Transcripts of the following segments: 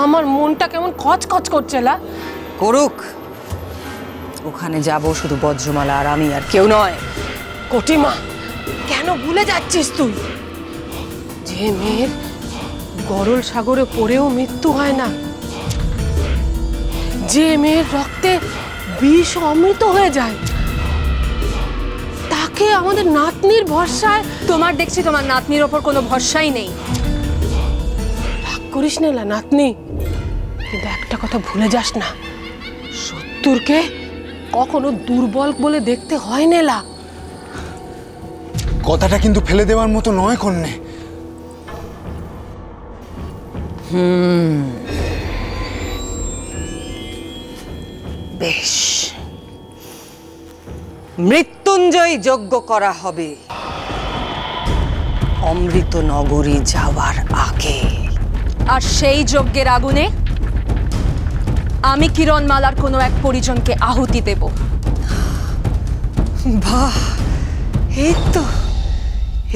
আমার মনটা কেমন খচখচ করছে। লা করুক, ওখানে যাব শুধু বজ্রমালা আর আমি, আর কেউ নয়। কটিমা, কেন ভুলে যাচ্ছিস তুই? যে মেয়ের গরল সাগরে পড়েও মৃত্যু হয় না, যে মেয়ের রক্তে বিষ অমৃত হয়ে যায়, তাকে আমাদের নাতনির ভরসায়। তোমার দেখছি তোমার নাতনির ওপর কোনো ভরসাই নেই। রাগ করিস না নাতনি, কিন্তু একটা কথা ভুলে যাস না, শত্রুকে কখনো দুর্বল বলে দেখতে হয় না। কথাটা কিন্তু ফেলে দেওয়ার মতো নয় কন্যে। বেশ, মৃত্যুঞ্জয় যজ্ঞ করা হবে অমৃত নগরী যাওয়ার আগে। আর সেই যজ্ঞের আগুনে আমি কিরণমালার কোনো এক পরিজনকে আহুতি দেব। বাহ,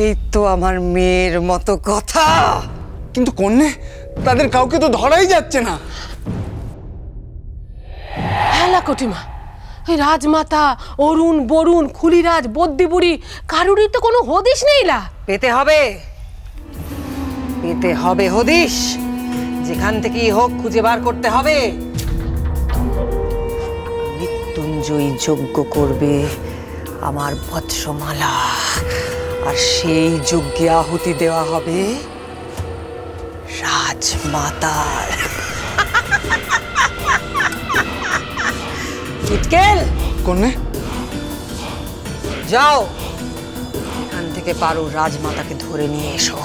এই তো আমার মেয়ের মতো কথা। কিন্তু কন্যে, তাদের কাউকে তো ধরাই যাচ্ছে না। হ্যাঁ কটিমা, ওই রাজমাতা, অরুণ, বরুণ, খুলিরাজ, বদ্যিবুড়ি, কারুরই তো কোনো হদিশ নেই। পেতে হবে হদিশ, যেখান থেকেই হোক খুঁজে বার করতে হবে। মৃত্যুঞ্জয়ী যজ্ঞ করবে আমার বজ্রমালা, আর সেই যজ্ঞে আহুতি দেওয়া হবে রাজমাতার। ইটকেল, কন্যে যাও, এখান থেকে পারো রাজমাতাকে ধরে নিয়ে এসো।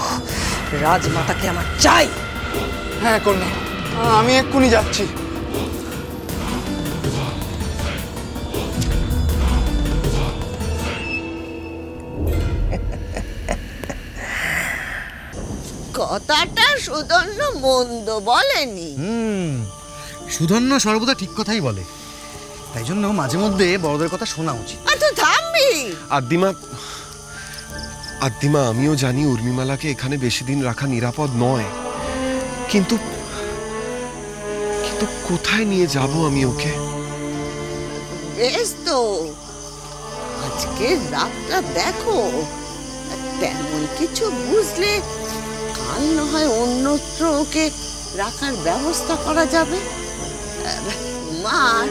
রাজমাতাকে আমার চাই। হ্যাঁ কন্যে, আমি এক্ষুনি যাচ্ছি। কথাটা সুধন্য মন্দ বলেনি। সুধন্য সর্বদা ঠিক কথাই বলে, তাই জন্য মাঝে মধ্যে বড়দের কথা শোনা উচিত। আচ্ছা থামবি? আদ্দিমা, আমিও জানি উর্মিমালাকে এখানে বেশি দিন রাখা নিরাপদ নয়, কিন্তু কোথায় নিয়ে যাব আমি ওকে? বেশ তো, আজকে রাতটা দেখো, তেমন কিছু বুঝলে কাল না হয় অন্যত্র ওকে রাখার ব্যবস্থা করা যাবে। মার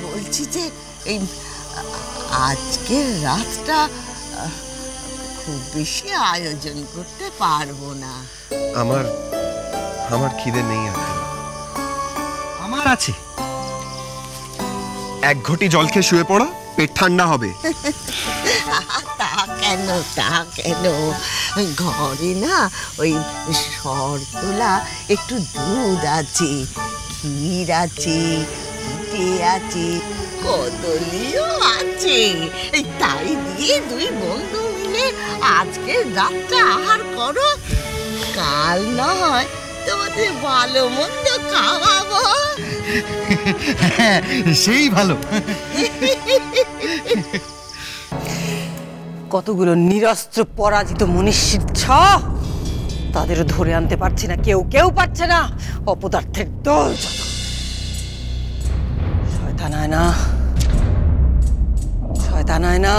বলছি যে এই আজকের রাতটা খুব বেশি আয়োজন করতে পারবো না। আমার খিদে নেই আদ্দিমা। আমার আছে। এক ঘটি জল খেয়ে শুয়ে পড়ো, পেট ঠান্ডা হবে। তা কেন ঘরে না ওই শরতলা একটু দুধ আছে, ক্ষীর আছে, পিঠে আছে, কদলিও আছে, তাই দিয়ে দুই বন্ধু মিলে আজকে রাতটা আহার করো। কাল না হয় তোমাদের ভালো মন্দ খাওয়াবো। সেই ভালো। কতগুলো নিরস্ত্র পরাজিত মনীষীর তাদেরও ধরে আনতে পারছি না, কেউ পারছে না। অপদার্থের দল যত। শয়তান আয়না।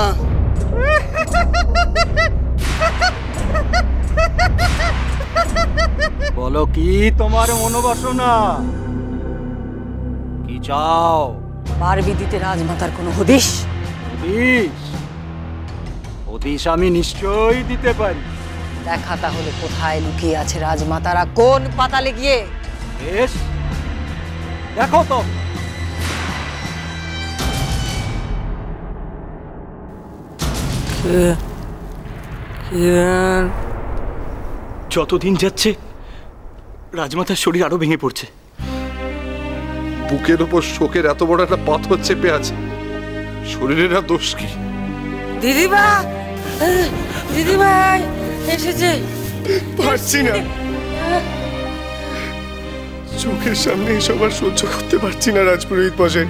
বলো কি তোমার মনোবাসনা, কি চাও? পারবি দিতে রাজমাতার কোনো হদিশ? হদিশ আমি নিশ্চয়ই দিতে পারি। দেখা তাহলে কোথায় লুকিয়ে আছে রাজমাতারা, কোন পাতালে গিয়ে। বেশ, দেখো তো। যতদিন যাচ্ছে রাজমাতার শরীর আরো ভেঙে পড়ছে। বুকের ওপর শোকের এত বড় একটা পাথর চেপে আছে, শরীরের আর দোষ কি? দিদিভাই এসেছে। পারছি না, চোখের সামনে এসব আর সহ্য করতে পারছি না রাজপুরোহিত মশাই।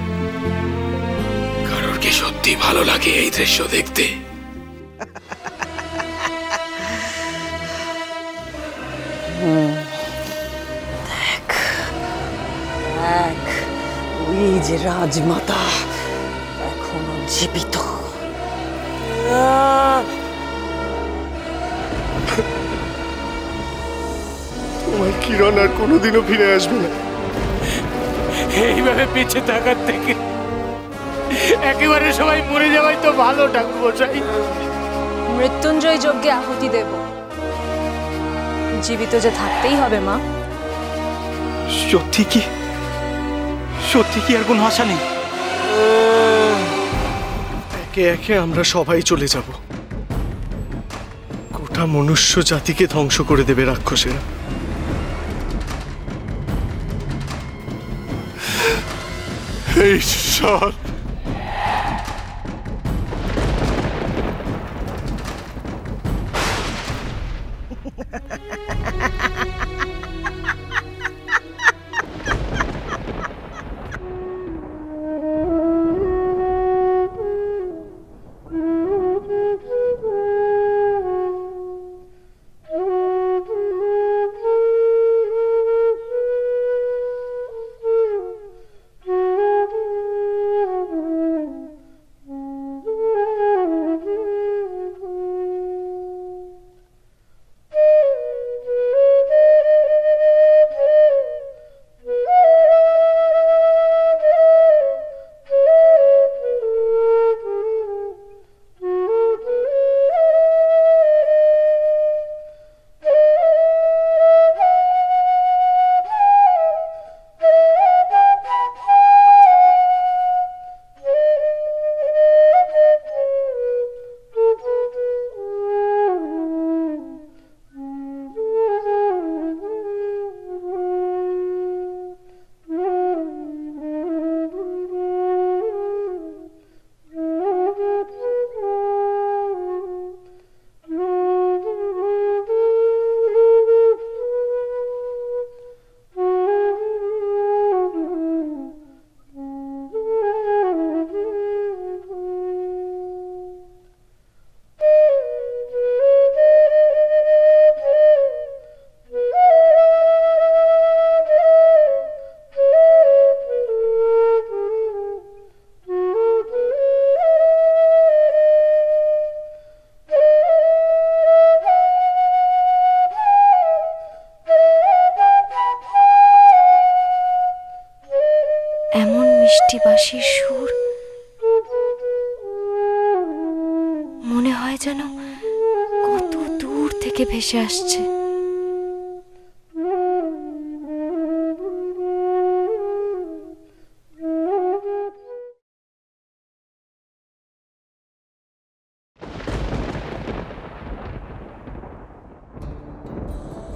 কারোর কি সত্যি ভালো লাগে এই দৃশ্য দেখতে? যে রাজমাতা এখনো জীবিত। তোমার কিরণ আর কোনোদিনও ফিরে আসবে না। এইভাবে বেঁচে থাকার থেকে একেবারে সবাই মরে যাওয়াই তো ভালো ঠাকুরমশাই। মৃত্যুঞ্জয় যজ্ঞে আহুতি দেব, জীবিত যে থাকতেই হবে মা। সত্যি কি আর কোনো আশা নেই? একে একে আমরা সবাই চলে যাব, গোটা মনুষ্য জাতিকে ধ্বংস করে দেবে রাক্ষসেরা। ঈশ্বর, এমন মিষ্টি বাঁশির সুর, মনে হয় যেন কত দূর থেকে ভেসে আসছে।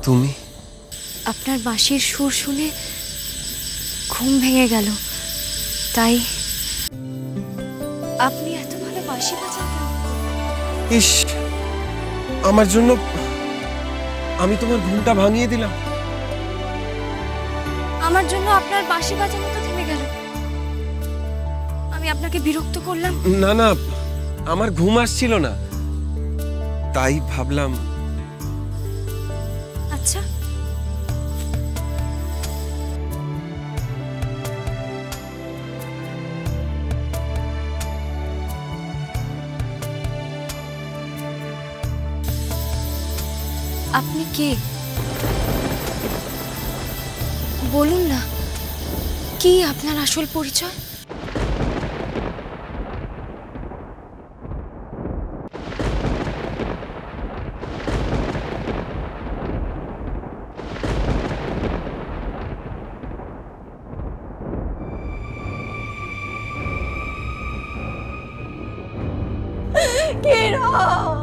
তুমি? আপনার বাঁশির সুর শুনে ঘুম ভেঙে গেল, তাই আপনি এত ভালো বাঁশি বাজান। ইস, আমার জন্য আমি তোমার ঘুমটা ভাঙিয়ে দিলাম। আমার জন্য আপনার বাঁশি বাজানো তো থেমে গেল। আমি আপনাকে বিরক্ত করলাম? না না, আমার ঘুম আসছিল না, তাই ভাবলাম। আচ্ছা, আপনি কে বলুন না, কি আপনার আসল পরিচয়? কিরণ